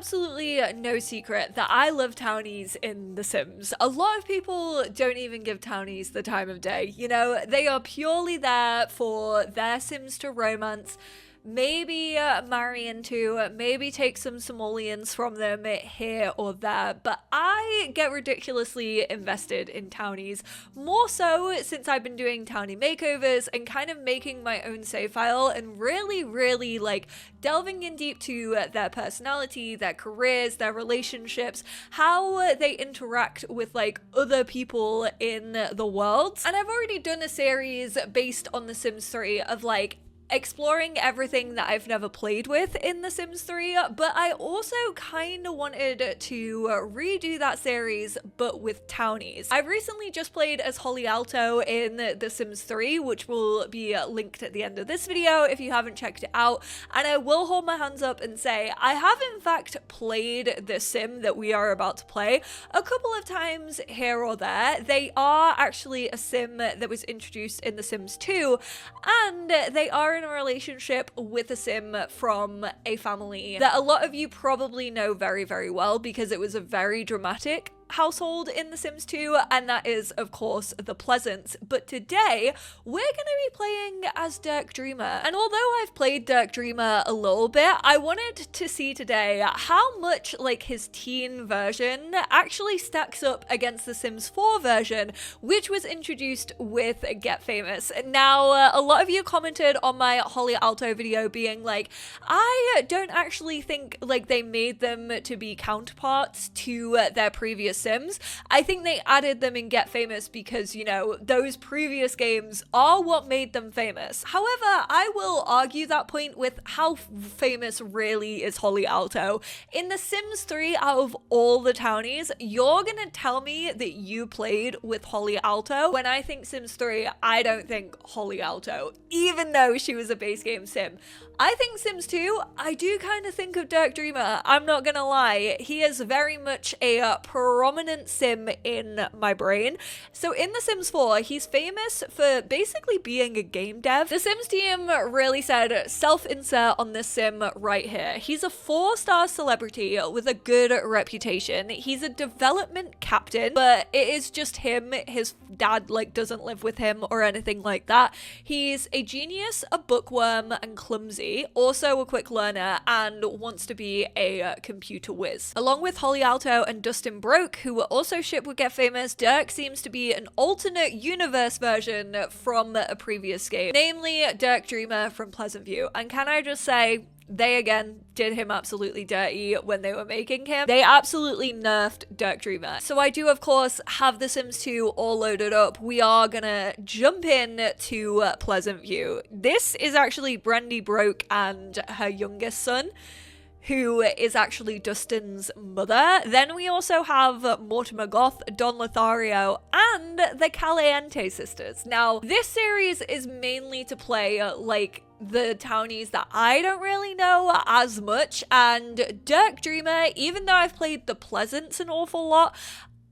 absolutely no secret that I love townies in The Sims. A lot of people don't even give townies the time of day. You know, they are purely there for their Sims to romance, maybe marry into, maybe take some simoleons from them here or there, but I get ridiculously invested in townies, more so since I've been doing townie makeovers and kind of making my own save file and really like delving in deep to their personality, their careers, their relationships, how they interact with like other people in the world. And I've already done a series based on The Sims 3 of like exploring everything that I've never played with in The Sims 3, but I also kind of wanted to redo that series, but with townies. I've recently just played as Holly Alto in The Sims 3, which will be linked at the end of this video if you haven't checked it out, and I will hold my hands up and say I have in fact played the sim that we are about to play a couple of times here or there. They are actually a sim that was introduced in The Sims 2, and they are in a relationship with a sim from a family that a lot of you probably know very well because it was a very dramatic household in The Sims 2, and that is of course the Pleasants. But today we're going to be playing as Dirk Dreamer, and although I've played Dirk Dreamer a little bit, I wanted to see today how much like his teen version actually stacks up against the Sims 4 version, which was introduced with Get Famous. Now a lot of you commented on my Holly Alto video being like, I don't actually think like they made them to be counterparts to their previous Sims. I think they added them in Get Famous because, you know, those previous games are what made them famous. However, I will argue that point with how famous really is Holly Alto. In The Sims 3, out of all the townies, you're gonna tell me that you played with Holly Alto. When I think Sims 3, I don't think Holly Alto, even though she was a base game sim. I think Sims 2, I do kind of think of Dirk Dreamer. I'm not gonna lie, he is very much a prominent sim in my brain. So in The Sims 4, he's famous for basically being a game dev. The Sims team really said self-insert on this sim right here. He's a 4-star celebrity with a good reputation. He's a development captain, but it is just him. His dad like doesn't live with him or anything like that. He's a genius, a bookworm, and clumsy. Also a quick learner, and wants to be a computer whiz. Along with Holly Alto and Dustin who were also shipped with Get Famous, Dirk seems to be an alternate universe version from a previous game, namely Dirk Dreamer from Pleasant View. And can I just say, they again did him absolutely dirty when they were making him. They absolutely nerfed Dirk Dreamer. So I do of course have The Sims 2 all loaded up. We are gonna jump in to Pleasant View. This is actually Brandy Broke and her youngest son, who is actually Dustin's mother. Then we also have Mortimer Goth, Don Lothario, and the Caliente sisters. Now, this series is mainly to play like the townies that I don't really know as much, and Dirk Dreamer, even though I've played the Pleasants an awful lot,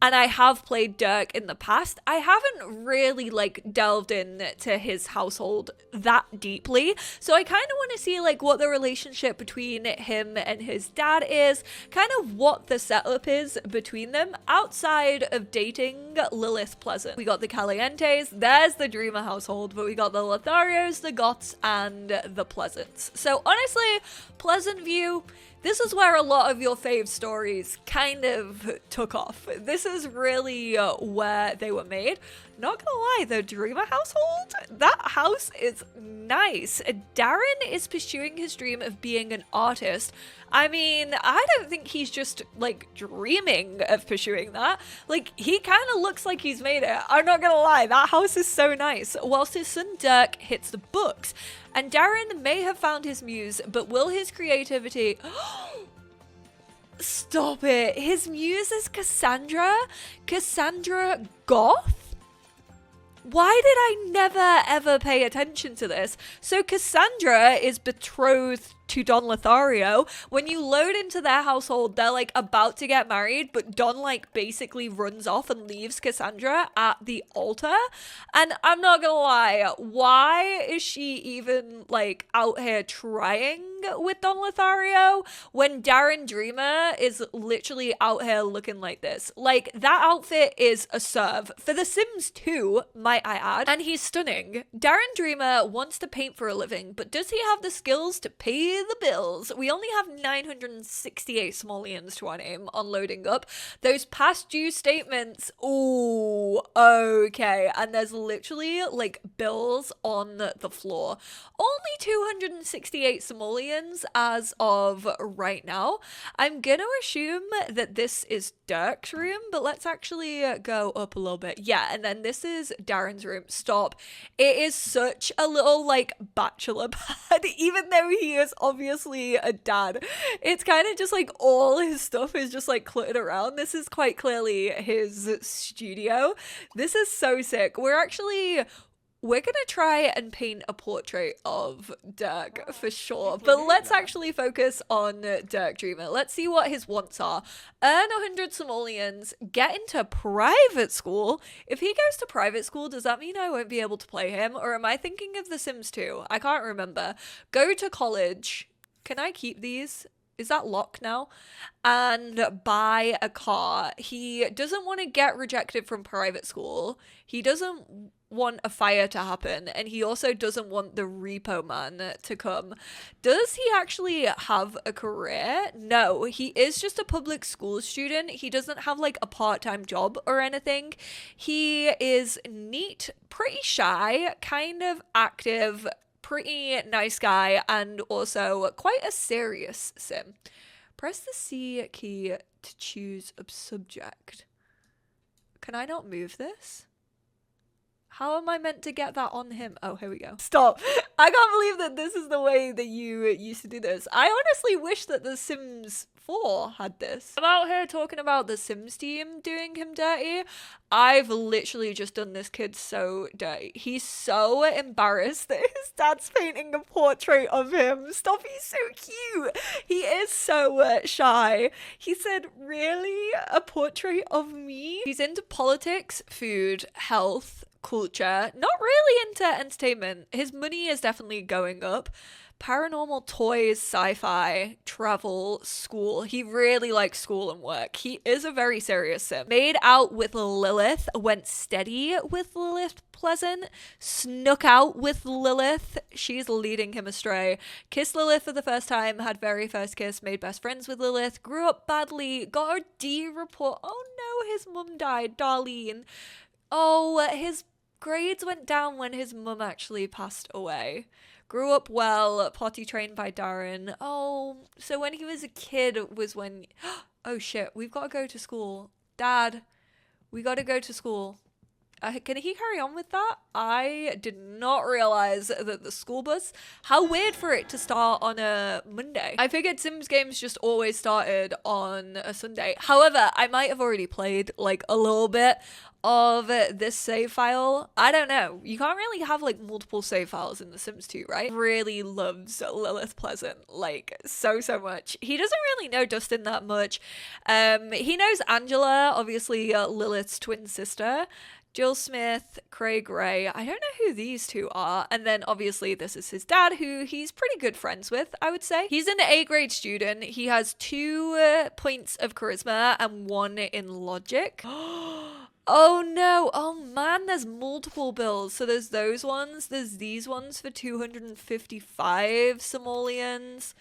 and I have played Dirk in the past, I haven't really like delved into his household that deeply. So I kind of want to see like what the relationship between him and his dad is, kind of what the setup is between them outside of dating Lilith Pleasant. We got the Calientes, there's the Dreamer household, but we got the Lotharios, the Goths, and the Pleasants. So honestly, Pleasant View, this is where a lot of your fave stories kind of took off. This is really where they were made. Not gonna lie, the Dreamer household, that house is nice. Darren is pursuing his dream of being an artist. I mean, I don't think he's just like dreaming of pursuing that. Like, he kind of looks like he's made it. I'm not gonna lie, that house is so nice. Whilst his son Dirk hits the books. And Darren may have found his muse, but will his creativity... Stop it. His muse is Cassandra? Cassandra Goth? Why did I never ever pay attention to this? So Cassandra is betrothed to Don Lothario. When you load into their household, they're like about to get married, but Don like basically runs off and leaves Cassandra at the altar. And I'm not gonna lie, why is she even like out here trying with Don Lothario when Darren Dreamer is literally out here looking like this. Like, that outfit is a serve for The Sims 2, might I add, and he's stunning. Darren Dreamer wants to paint for a living, but does he have the skills to pay the bills? We only have 968 simoleons to our name on loading up. Those past due statements, ooh, okay, and there's literally like bills on the floor. Only 268 simoleons as of right now. I'm gonna assume that this is Dirk's room, but let's actually go up a little bit. Yeah, and then this is Darren's room. Stop. It is such a little like bachelor pad, even though he is obviously a dad. It's kind of just like all his stuff is just like cluttered around. This is quite clearly his studio. This is so sick. We're gonna try and paint a portrait of Dirk for sure, but let's actually focus on Dirk Dreamer. Let's see what his wants are. Earn 100 simoleons, get into private school. If he goes to private school, does that mean I won't be able to play him? Or am I thinking of The Sims 2? I can't remember. Go to college. Can I keep these? Is that locked now? And buy a car. He doesn't want to get rejected from private school. He doesn't want a fire to happen, and he also doesn't want the repo man to come. Does he actually have a career? No, he is just a public school student. He doesn't have like a part-time job or anything. He is neat, pretty shy, kind of active, pretty nice guy, and also quite a serious sim. Press the C key to choose a subject. Can I not move this? How am I meant to get that on him? Oh, here we go. Stop. I can't believe that this is the way that you used to do this. I honestly wish that The Sims 4 had this. I'm out here talking about the Sims team doing him dirty. I've literally just done this kid so dirty. He's so embarrassed that his dad's painting a portrait of him. Stop, he's so cute. He is so shy. He said, really? A portrait of me? He's into politics, food, health, culture, not really into entertainment. His money is definitely going up. Paranormal, toys, sci-fi, travel, school. He really likes school and work. He is a very serious sim. Made out with Lilith, went steady with Lilith Pleasant, snuck out with Lilith, she's leading him astray, kissed Lilith for the first time, had very first kiss, made best friends with Lilith, grew up badly, got a D report. Oh no, his mum died, Darlene. Oh, his grades went down when his mum actually passed away. Grew up well, potty trained by Darren. Oh, so when he was a kid was when... Oh shit, we've got to go to school. Dad, we got to go to school. Can he carry on with that? I did not realize that the school bus... How weird for it to start on a Monday. I figured Sims games just always started on a Sunday. However, I might have already played like a little bit of this save file. I don't know. You can't really have like multiple save files in The Sims 2, right? Really loves Lilith Pleasant, like so much. He doesn't really know Dustin that much. He knows Angela, obviously Lilith's twin sister. Jill Smith, Craig Ray. I don't know who these two are. And then obviously this is his dad, who he's pretty good friends with, I would say. He's an A grade student. He has 2 points of charisma and 1 in logic. Oh no, oh man, there's multiple bills. So there's those ones, there's these ones for 255 simoleons.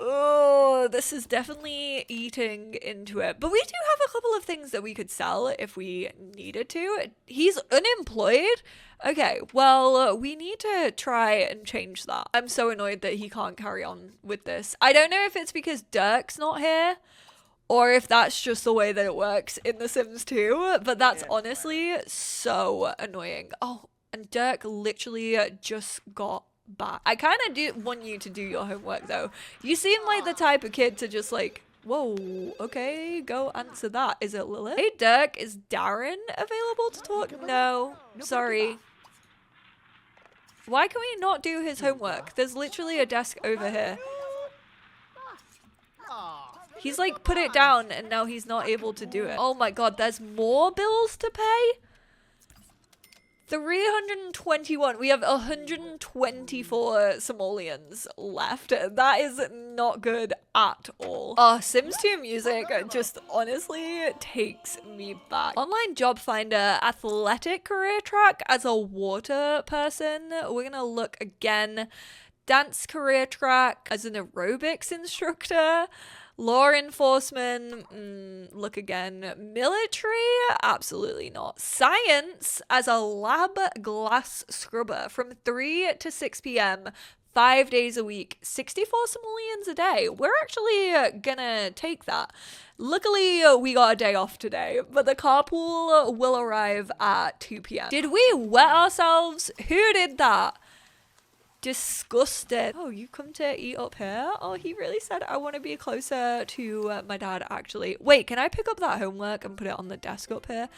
Oh, this is definitely eating into it. But we do have a couple of things that we could sell if we needed to. He's unemployed? Okay, well, we need to try and change that. I'm so annoyed that he can't carry on with this. I don't know if it's because Dirk's not here, or if that's just the way that it works in The Sims 2, but that's honestly so annoying. Oh, and Dirk literally just got back. I kind of do want you to do your homework though. You seem like the type of kid to just like, whoa, okay, go answer that. Is it Lilith? Hey Dirk, is Darren available to talk? No, sorry. Why can we not do his homework? There's literally a desk over here. He's like put it down and now he's not able to do it. Oh my god, there's more bills to pay? 321. We have 124 simoleons left. That is not good at all. Oh, Sims 2 music just honestly takes me back. Online job finder, athletic career track as a water person. We're gonna look again. Dance career track as an aerobics instructor. Law enforcement, look again. Military, absolutely not. Science as a lab glass scrubber from 3 to 6 p.m. 5 days a week, 64 simoleons a day. We're actually gonna take that. Luckily, we got a day off today, but the carpool will arrive at 2 p.m. Did we wet ourselves? Who did that? Disgusted. Oh, you come to eat up here? Oh, he really said I want to be closer to my dad, actually. Wait, can I pick up that homework and put it on the desk up here?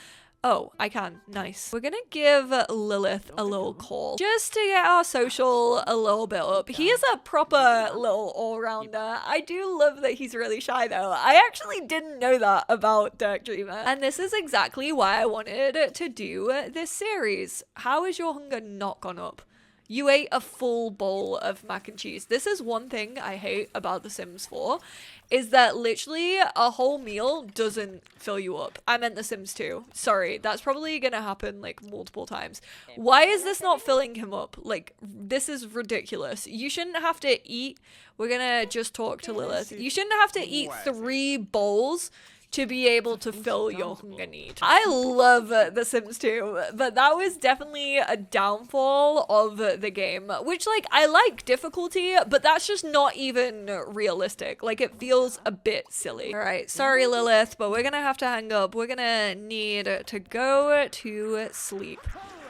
Oh, I can. Nice. We're gonna give Lilith a little call just to get our social a little bit up. He is a proper little all-rounder. I do love that he's really shy though. I actually didn't know that about Dirk Dreamer. And this is exactly why I wanted to do this series. How is your hunger not gone up? You ate a full bowl of mac and cheese. This is one thing I hate about The Sims 4, is that literally a whole meal doesn't fill you up. I meant The Sims 2. Sorry, that's probably gonna happen like multiple times. Why is this not filling him up? Like, this is ridiculous. You shouldn't have to eat, we're gonna just talk to Lilith. You shouldn't have to eat 3 bowls to be able to fill your hunger need. I love The Sims 2, but that was definitely a downfall of the game, which like I like difficulty, but that's just not even realistic. Like it feels a bit silly. All right, sorry Lilith, but we're gonna have to hang up. We're gonna need to go to sleep.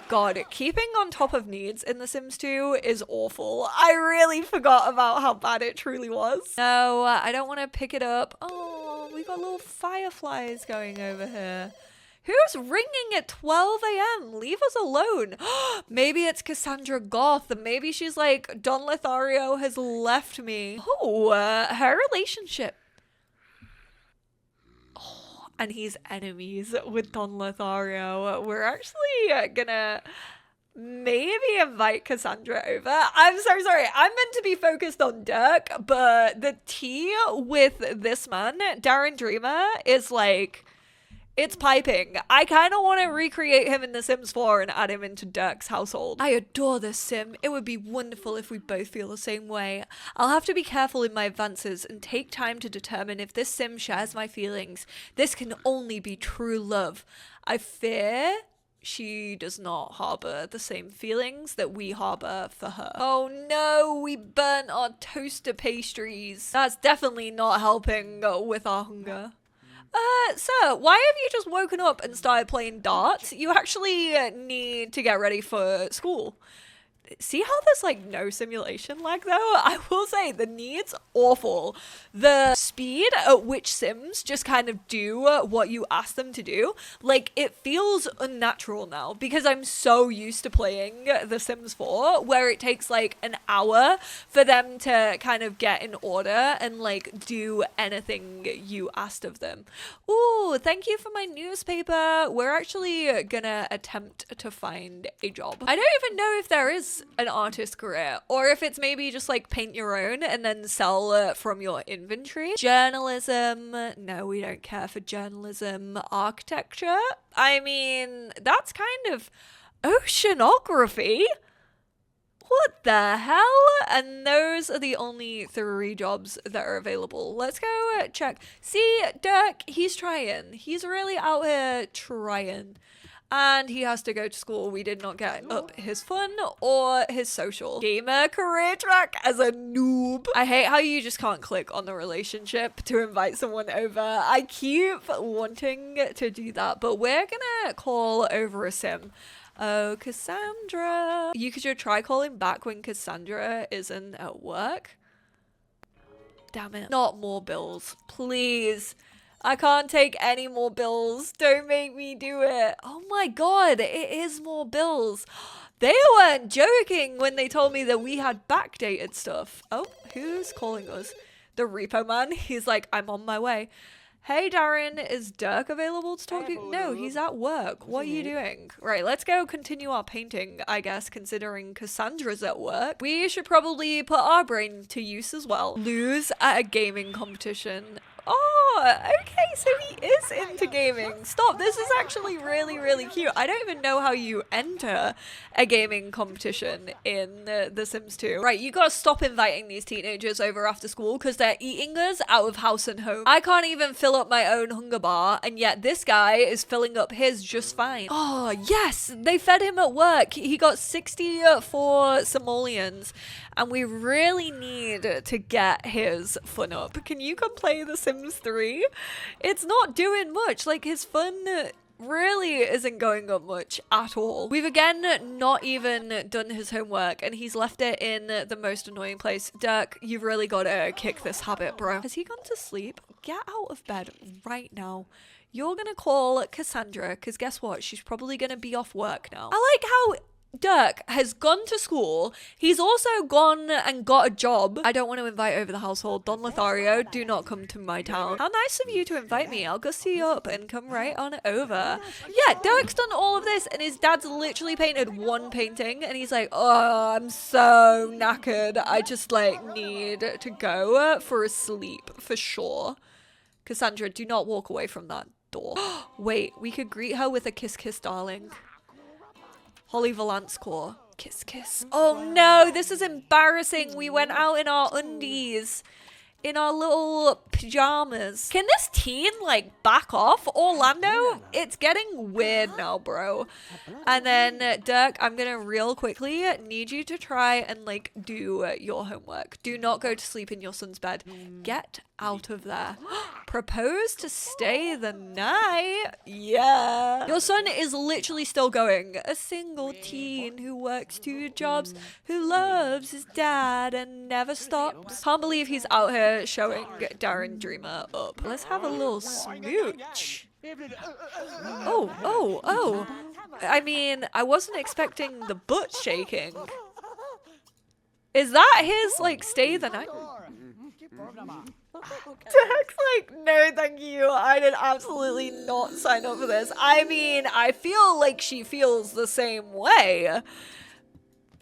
God, keeping on top of needs in The Sims 2 is awful. I really forgot about how bad it truly was. No, I don't want to pick it up. Oh, we got little fireflies going over here. Who's ringing at 12 a.m? Leave us alone. Maybe it's Cassandra Goth. Maybe she's like, Don Lothario has left me. Oh, her relationship. And he's enemies with Don Lothario. We're actually gonna maybe invite Cassandra over. I'm so sorry. I'm meant to be focused on Dirk, but the tea with this man, Dirk Dreamer, is like, it's piping. I kind of want to recreate him in The Sims 4 and add him into Dirk's household. I adore this sim. It would be wonderful if we both feel the same way. I'll have to be careful in my advances and take time to determine if this sim shares my feelings. This can only be true love. I fear she does not harbor the same feelings that we harbor for her. Oh no, we burnt our toaster pastries. That's definitely not helping with our hunger. Sir, why have you just woken up and started playing darts? You actually need to get ready for school. See how there's like no simulation lag though? I will say the need's awful. The speed at which Sims just kind of do what you ask them to do, like it feels unnatural now because I'm so used to playing The Sims 4 where it takes like an hour for them to kind of get in order and like do anything you asked of them. Ooh, thank you for my newspaper. We're actually gonna attempt to find a job. I don't even know if there is an artist career or if it's maybe just like paint your own and then sell from your inventory. Journalism, no, we don't care for journalism. Architecture, I mean, that's kind of oceanography. What the hell? And those are the only 3 jobs that are available. Let's go check. See, Dirk, he's trying. He's really out here trying. And he has to go to school. We did not get up his fun or his social. Gamer career track as a noob. I hate how you just can't click on the relationship to invite someone over. I keep wanting to do that, but we're gonna call over a sim. Oh, Cassandra. You could try calling back when Cassandra isn't at work. Damn it. Not more bills, please. I can't take any more bills. Don't make me do it. Oh my god, it is more bills. They weren't joking when they told me that we had backdated stuff. Oh, who's calling us? The repo man. He's like, I'm on my way. Hey Darren, is Dirk available to talk to you? No, he's at work. What are you doing? Right, let's go continue our painting, I guess, considering Cassandra's at work. We should probably put our brain to use as well. Lose at a gaming competition. Oh, okay, so he is into gaming. Stop, this is actually really, really cute. I don't even know how you enter a gaming competition in The Sims 2. Right, you gotta stop inviting these teenagers over after school because they're eating us out of house and home. I can't even fill up my own hunger bar, and yet this guy is filling up his just fine. Oh, yes, they fed him at work. He got 64 simoleons, and we really need to get his fun up. Can you come play The Sims 3? It's not doing much. Like, his fun really isn't going up much at all. We've again not even done his homework, and he's left it in the most annoying place. Dirk, you've really got to kick this habit, bro. Has he gone to sleep? Get out of bed right now. You're gonna call Cassandra, because guess what? She's probably gonna be off work now. I like how Dirk has gone to school. He's also gone and got a job. I don't want to invite over the household. Don Lothario, do not come to my town. How nice of you to invite me. I'll go see you up and come right on over. Yeah, Dirk's done all of this, and his dad's literally painted one painting, and he's like, oh, I'm so knackered. I just like need to go for a sleep for sure. Cassandra, do not walk away from that door. Wait, we could greet her with a kiss kiss, darling. Holly Valance Core. Kiss, kiss. Oh no, this is embarrassing. We went out in our undies. In our little pajamas. Can this teen, like, back off? Orlando? It's getting weird now, bro. And then, Dirk, I'm gonna real quickly need you to try and, like, do your homework. Do not go to sleep in your son's bed. Get out of there. Propose to stay the night. Yeah. Your son is literally still going. A single teen who works 2 jobs, who loves his dad and never stops. Can't believe he's out here showing Dirk Dreamer up. Let's have a little smooch. Oh. I mean, I wasn't expecting the butt shaking. Is that his, like, stay the night? Dirk's like, no thank you, I did absolutely not sign up for this. I mean, I feel like she feels the same way.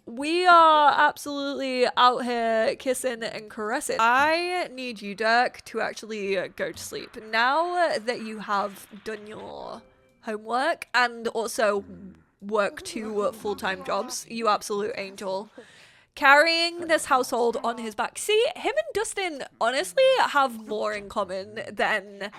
We are absolutely out here kissing and caressing. I need you, Dirk, to actually go to sleep. Now that you have done your homework and also work 2 full-time jobs, you absolute angel. Carrying this household on his back. See, him and Dustin honestly have more in common than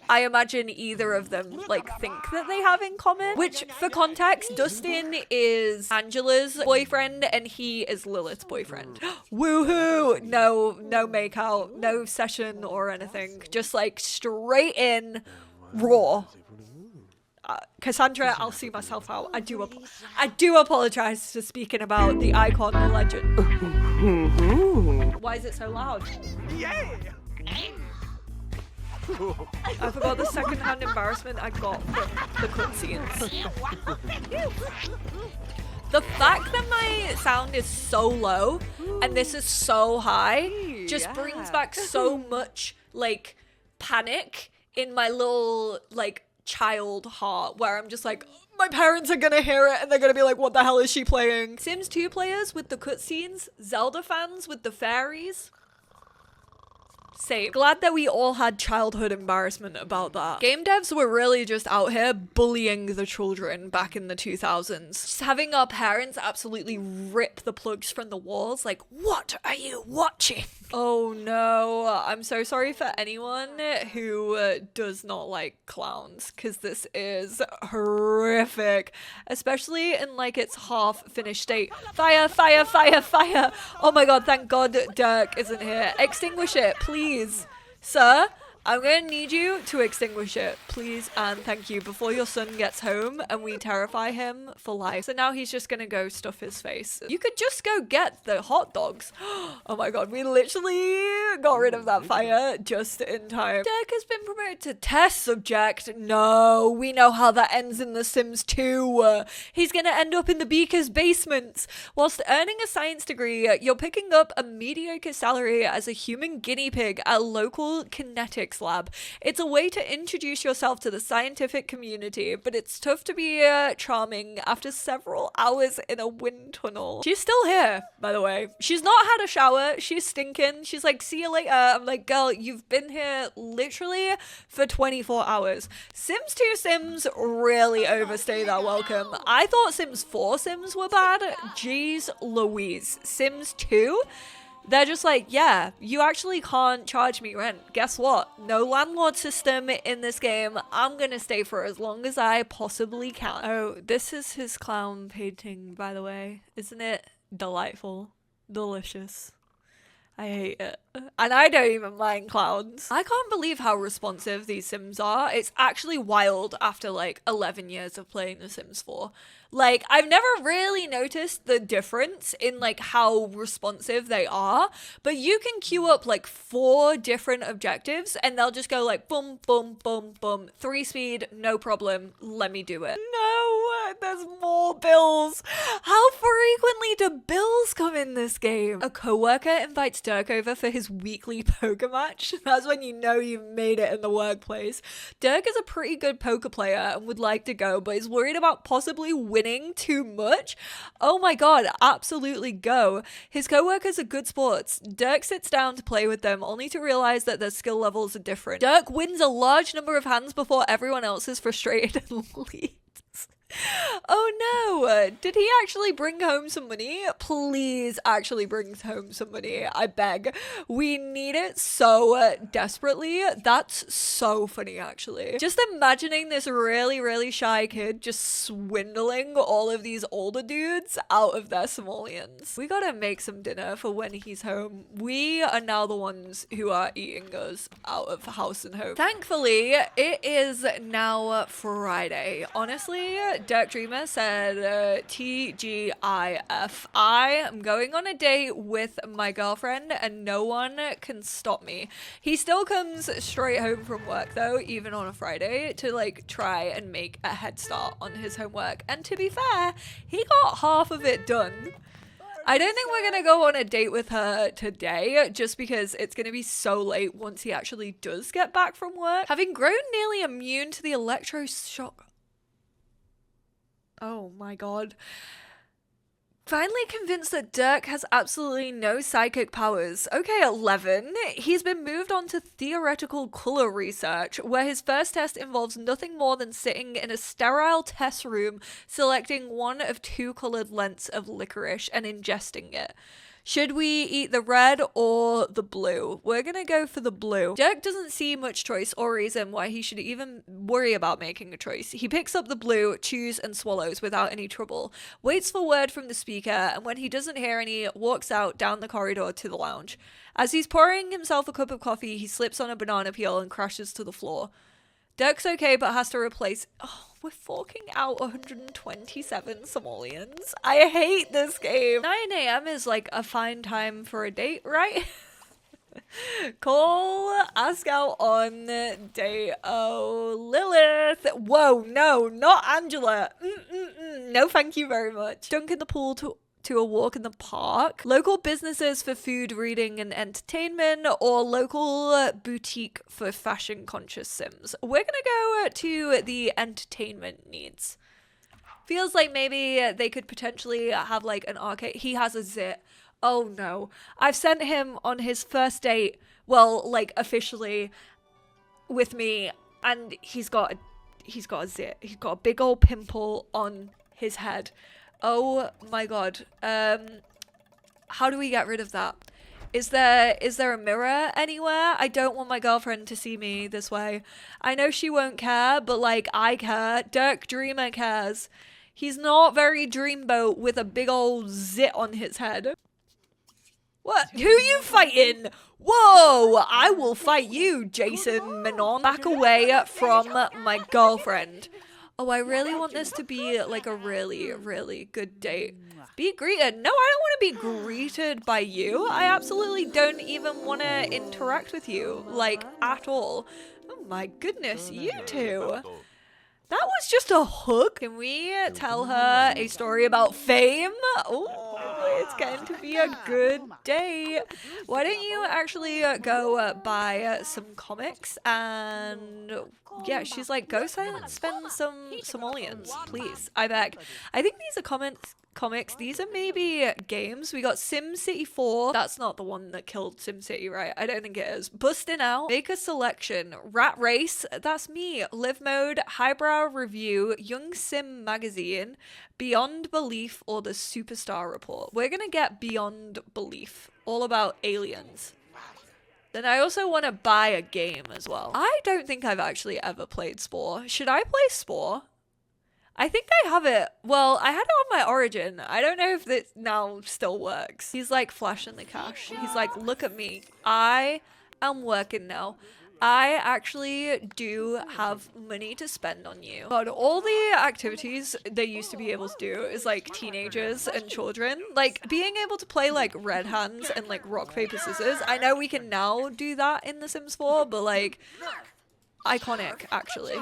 I imagine either of them like think that they have in common. Which, for context, Dustin is Angela's boyfriend and he is Lilith's boyfriend. Woohoo! No makeout, no session or anything. Just like straight in raw. Cassandra, I'll see myself out. I do apologize for speaking about the icon and legend. Why is it so loud? Yeah. I forgot the secondhand embarrassment I got from the cutscenes. The fact that my sound is so low and this is so high just brings back so much like panic in my little like child heart where I'm just like, my parents are gonna hear it and they're gonna be like, what the hell is she playing? Sims 2 players with the cutscenes, Zelda fans with the fairies. Same. Glad that we all had childhood embarrassment about that. Game devs were really just out here bullying the children back in the 2000s. Just having our parents absolutely rip the plugs from the walls like, what are you watching? Oh no, I'm so sorry for anyone who does not like clowns, because this is horrific, especially in like its half finished state. Fire, fire, fire, fire. Oh my god, thank god Dirk isn't here. Extinguish it, please. Sir, I'm gonna need you to extinguish it, please and thank you, before your son gets home and we terrify him for life. So now he's just gonna go stuff his face. You could just go get the hot dogs. Oh my god, we literally got rid of that fire just in time. Dirk has been promoted to test subject. No, we know how that ends in The Sims 2. He's gonna end up in the Beaker's basement. Whilst earning a science degree, you're picking up a mediocre salary as a human guinea pig at a local kinetics physics lab. It's a way to introduce yourself to the scientific community, but it's tough to be charming after several hours in a wind tunnel. She's still here, by the way. She's not had a shower. She's stinking. She's like, see you later. I'm like, girl, you've been here literally for 24 hours. Sims 2 Sims really overstay their welcome. I thought Sims 4 Sims were bad. Jeez Louise. Sims 2? They're just like, yeah, you actually can't charge me rent. Guess what? No landlord system in this game. I'm gonna stay for as long as I possibly can. Oh, this is his clown painting, by the way. Isn't it delightful? Delicious. I hate it. And I don't even mind clowns. I can't believe how responsive these Sims are. It's actually wild after like 11 years of playing The Sims 4. Like, I've never really noticed the difference in like how responsive they are, but you can queue up like 4 different objectives and they'll just go like boom, boom, boom, boom, 3 speed, no problem, let me do it. No, there's more bills. How frequently do bills come in this game? A coworker invites Dirk over for his weekly poker match. That's when you know you've made it in the workplace. Dirk is a pretty good poker player and would like to go, but is worried about possibly winning too much. Oh my god, absolutely go. His co-workers are good sports. Dirk sits down to play with them, only to realize that their skill levels are different. Dirk wins a large number of hands before everyone else is frustrated and leaves. Oh no, did he actually bring home some money? Please actually bring home some money, I beg. We need it so desperately. That's so funny, actually. Just imagining this really, really shy kid just swindling all of these older dudes out of their simoleons. We gotta make some dinner for when he's home. We are now the ones who are eating us out of house and home. Thankfully, it is now Friday. Honestly, Dirk Dreamer said TGIF. I am going on a date with my girlfriend and no one can stop me. He still comes straight home from work though, even on a Friday, to like try and make a head start on his homework. And to be fair, he got half of it done. I don't think we're gonna go on a date with her today, just because it's gonna be so late once he actually does get back from work. Having grown nearly immune to the electroshock. Oh my god. Finally convinced that Dirk has absolutely no psychic powers. Okay, 11. He's been moved on to theoretical color research, where his first test involves nothing more than sitting in a sterile test room, selecting one of 2 colored lengths of licorice and ingesting it. Should we eat the red or the blue? We're gonna go for the blue. Dirk doesn't see much choice or reason why he should even worry about making a choice. He picks up the blue, chews and swallows without any trouble, waits for word from the speaker, and when he doesn't hear any, walks out down the corridor to the lounge. As he's pouring himself a cup of coffee, he slips on a banana peel and crashes to the floor. Dirk's okay, but has to replace... Oh, we're forking out 127 simoleons. I hate this game. 9 a.m. is like a fine time for a date, right? Call, ask out on date. Oh, Lilith. Whoa, no, not Angela. No, thank you very much. Dunk in the pool to a walk in the park, local businesses for food, reading and entertainment, or local boutique for fashion conscious Sims. We're gonna go to the entertainment needs. Feels like maybe they could potentially have like an arcade. He has a zit. Oh no. I've sent him on his first date, well, like officially with me, and he's got a zit. He's got a big old pimple on his head. Oh my god. How do we get rid of that? Is there a mirror anywhere? I don't want my girlfriend to see me this way. I know she won't care, but like I care. Dirk Dreamer cares. He's not very dreamboat with a big old zit on his head. What? Who you fighting? Whoa! I will fight you, Jason Menon. Back away from my girlfriend. Oh, I really want this to be like a really, really good date. Be greeted. No, I don't want to be greeted by you. I absolutely don't even want to interact with you, like, at all. Oh my goodness, you two. That was just a hook. Can we tell her a story about fame? Oh, It's going to be a good day. Why don't you actually go buy some comics and yeah, she's like, go spend some simoleons, please. I beg. I think these are comics. These are maybe games. We got SimCity 4. That's not the one that killed SimCity, right? I don't think it is. Bustin' Out, Make a Selection, Rat Race, that's me, Live Mode, Highbrow Review, Young Sim Magazine, Beyond Belief, or the Superstar Report. We're gonna get Beyond Belief, all about aliens. Then I also want to buy a game as well. I don't think I've actually ever played Spore. Should I play Spore? I think I have it. Well, I had it on my Origin. I don't know if this now still works. He's like flashing the cash. He's like, look at me. I am working now. I actually do have money to spend on you. But all the activities they used to be able to do is like teenagers and children. Like being able to play like Red Hands and like Rock, Paper, Scissors. I know we can now do that in The Sims 4, but like... iconic, actually.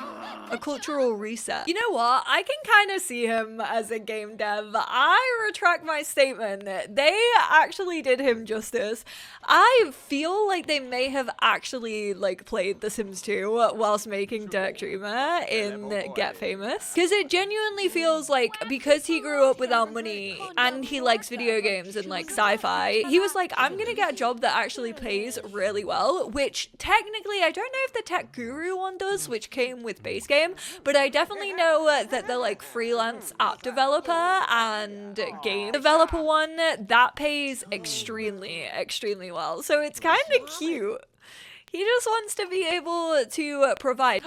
A cultural reset. You know what? I can kind of see him as a game dev. I retract my statement. They actually did him justice. I feel like they may have actually like played The Sims 2 whilst making Dirk Dreamer in Get Famous. Because it genuinely feels like because he grew up without money and he likes video games and like sci-fi, he was like, I'm gonna get a job that actually pays really well, which technically I don't know if the Tech Guru one does, which came with base game, but I definitely know that the like freelance app developer and game developer one that pays extremely well, so it's kind of cute. He just wants to be able to provide.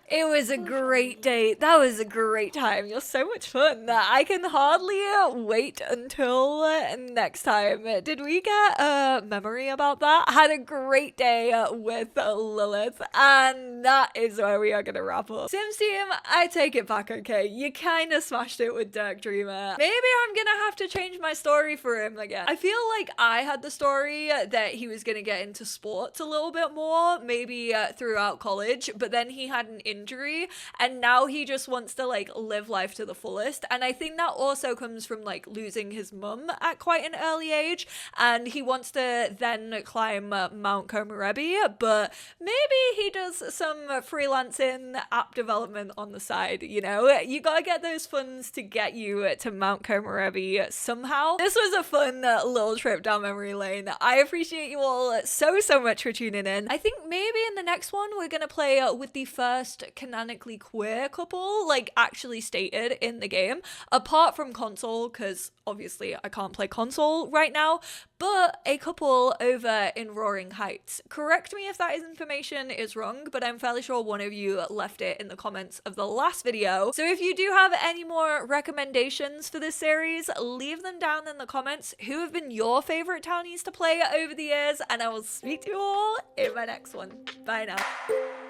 It was a great day. That was a great time. You're so much fun. I can hardly wait until next time. Did we get a memory about that? Had a great day with Lilith. And that is where we are going to wrap up. Sims team, I take it back, okay? You kind of smashed it with Dirk Dreamer. Maybe I'm going to have to change my story for him again. I feel like I had the story that he was going to get into sports a little bit more, maybe throughout college, but then he had an injury and now he just wants to like live life to the fullest. And I think that also comes from like losing his mum at quite an early age, and he wants to then climb Mount Komorebi, but maybe he does some freelancing app development on the side. You know, you gotta get those funds to get you to Mount Komorebi somehow. This was a fun little trip down memory lane. I appreciate you all so much for tuning in. I think maybe in the next one we're gonna play with the first canonically queer couple, like actually stated in the game, apart from console, because obviously I can't play console right now, but a couple over in Roaring Heights. Correct me if that information is wrong, but I'm fairly sure one of you left it in the comments of the last video. So if you do have any more recommendations for this series, leave them down in the comments. Who have been your favorite townies to play over the years? And I will speak to you all in my next one. Bye now.